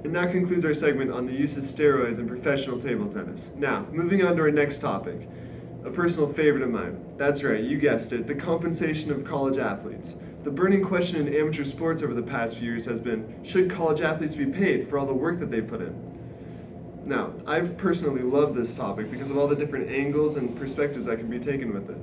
And that concludes our segment on the use of steroids in professional table tennis. Now, moving on to our next topic, a personal favorite of mine. That's right, you guessed it, the compensation of college athletes. The burning question in amateur sports over the past few years has been, should college athletes be paid for all the work that they put in? Now, I personally love this topic because of all the different angles and perspectives that can be taken with it.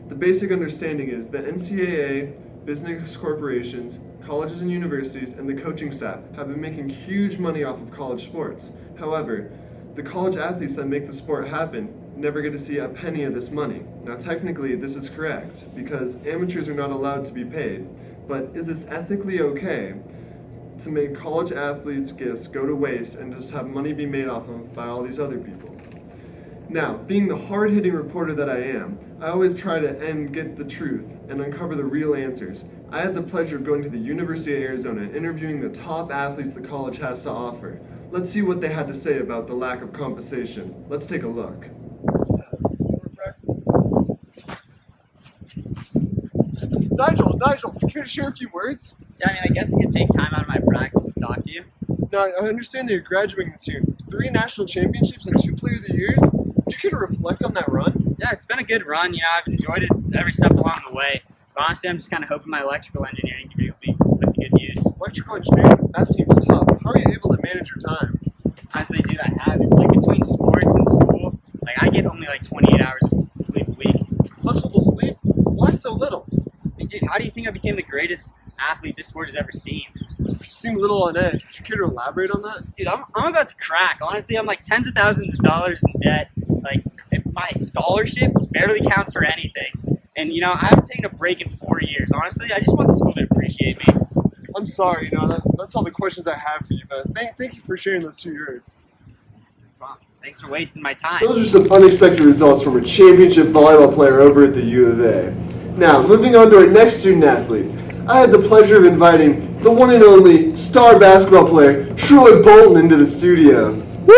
The basic understanding is that NCAA, business corporations, colleges and universities, and the coaching staff have been making huge money off of college sports. However, the college athletes that make the sport happen never get to see a penny of this money. Now, technically, this is correct because amateurs are not allowed to be paid. But is this ethically okay to make college athletes' gifts go to waste and just have money be made off of by all these other people? Now, being the hard-hitting reporter that I am, I always try to get the truth and uncover the real answers. I had the pleasure of going to the University of Arizona and interviewing the top athletes the college has to offer. Let's see what they had to say about the lack of compensation. Let's take a look. Nigel, care to share a few words? Yeah, I mean, I guess I could take time out of my practice to talk to you. Now, I understand that you're graduating this year. 3 national championships and 2 Player of the Years. Would you care to reflect on that run? Yeah, it's been a good run. You know, I've enjoyed it every step along the way. But honestly, I'm just kind of hoping my electrical engineering degree will be put to good use. Electrical engineering? That seems tough. How are you able to manage your time? Honestly, dude, I haven't. Like, between sports and school, like, I get only like 28 hours of sleep a week. Such little sleep? Why so little? I mean, dude, how do you think I became the greatest athlete this sport has ever seen? You seem a little on edge. Would you care to elaborate on that? Dude, I'm about to crack. Honestly, I'm like tens of thousands of dollars in debt. Like, my scholarship barely counts for anything. And, you know, I haven't taken a break in 4 years. Honestly, I just want the school to appreciate me. I'm sorry, that's all the questions I have for you, but thank you for sharing those 2 words. Wow, thanks for wasting my time. Those are some unexpected results from a championship volleyball player over at the U of A. Now, moving on to our next student athlete, I had the pleasure of inviting the one and only star basketball player, Troy Bolton, into the studio. Woo!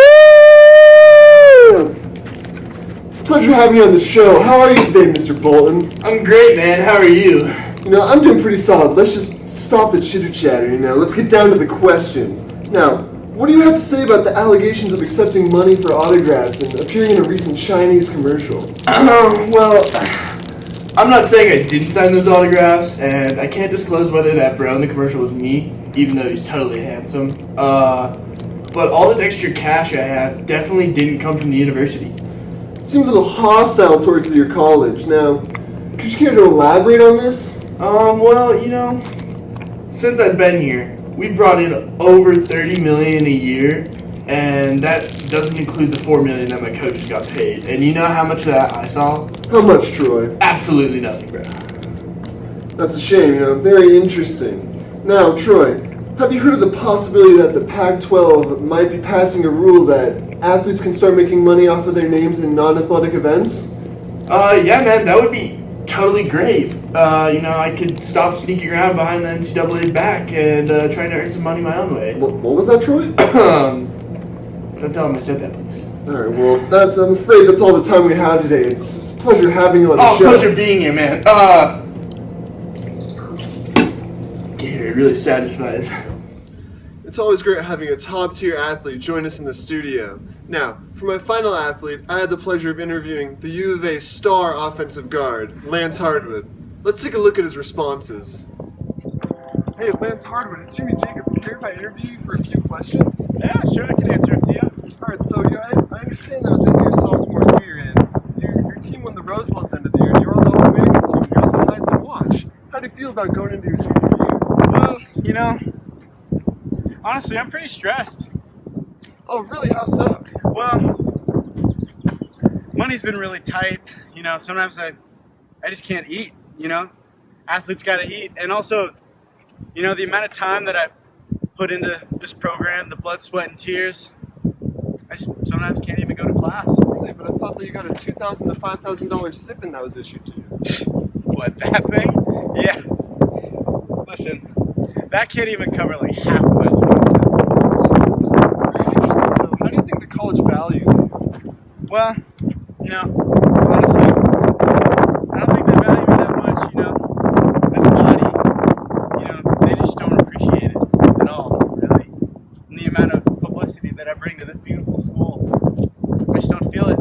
Pleasure having you on the show. How are you today, Mr. Bolton? I'm great, man. How are you? You know, I'm doing pretty solid. Let's just stop the chitter-chatter, Let's get down to the questions. Now, what do you have to say about the allegations of accepting money for autographs and appearing in a recent Chinese commercial? Well, I'm not saying I didn't sign those autographs, and I can't disclose whether that bro in the commercial was me, even though he's totally handsome. But all this extra cash I have definitely didn't come from the university. Seems a little hostile towards your college. Now, could you care to elaborate on this? Well, since I've been here, we've brought in over $30 million a year, and that doesn't include the $4 million that my coaches got paid. And you know how much of that I saw? How much, Troy? Absolutely nothing, bro. That's a shame, very interesting. Now, Troy, have you heard of the possibility that the Pac-12 might be passing a rule that athletes can start making money off of their names in non-athletic events? Yeah, man, that would be totally great. I could stop sneaking around behind the NCAA's back and trying to earn some money my own way. What was that, Troy? Don't tell him I said that, please. Alright, well, I'm afraid that's all the time we have today. It's a pleasure having you on the show. Pleasure being here, man. Gatorade really satisfies. It's always great having a top-tier athlete join us in the studio. Now, for my final athlete, I had the pleasure of interviewing the U of A star offensive guard, Lance Hardwood. Let's take a look at his responses. Hey, Lance Hardwood, it's Jimmy Jacobs. Care if I interview you for a few questions? Yeah, sure, I can answer a few. Alright, so I understand that was in your sophomore year, and your team won the Rose Bowl at the end of the year, and you're on the All-American team, and you're on the Heisman watch. How do you feel about going into your junior year? Well, honestly, I'm pretty stressed. Oh, really? How so? Well, money's been really tight. Sometimes I just can't eat, Athletes gotta eat. And also, the amount of time that I put into this program, the blood, sweat, and tears, I just sometimes can't even go to class. Really? But I thought that you got a $2,000 to $5,000 stipend that was issued to you. What, that thing? Yeah. Listen, that can't even cover like half of my living expenses. That's very interesting. So how do you think the college values you? Well, honestly, I don't think they value me that much, as a body. They just don't appreciate it at all, really. And the amount of I bring to this beautiful school. I just don't feel it.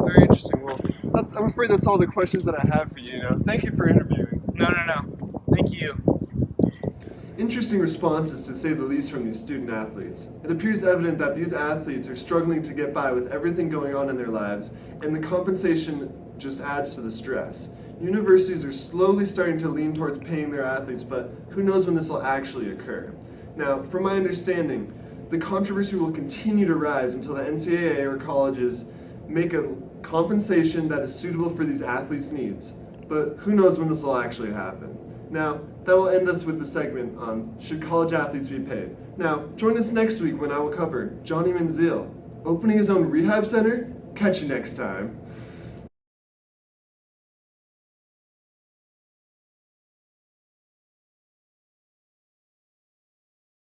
Very interesting. Well, I'm afraid that's all the questions that I have for you now. Thank you for interviewing. No. Thank you. Interesting responses, to say the least, from these student athletes. It appears evident that these athletes are struggling to get by with everything going on in their lives, and the compensation just adds to the stress. Universities are slowly starting to lean towards paying their athletes, but who knows when this will actually occur. Now, from my understanding, the controversy will continue to rise until the NCAA or colleges make a compensation that is suitable for these athletes' needs. But who knows when this will actually happen. Now, that'll end us with the segment on should college athletes be paid. Now, join us next week when I will cover Johnny Manziel opening his own rehab center. Catch you next time.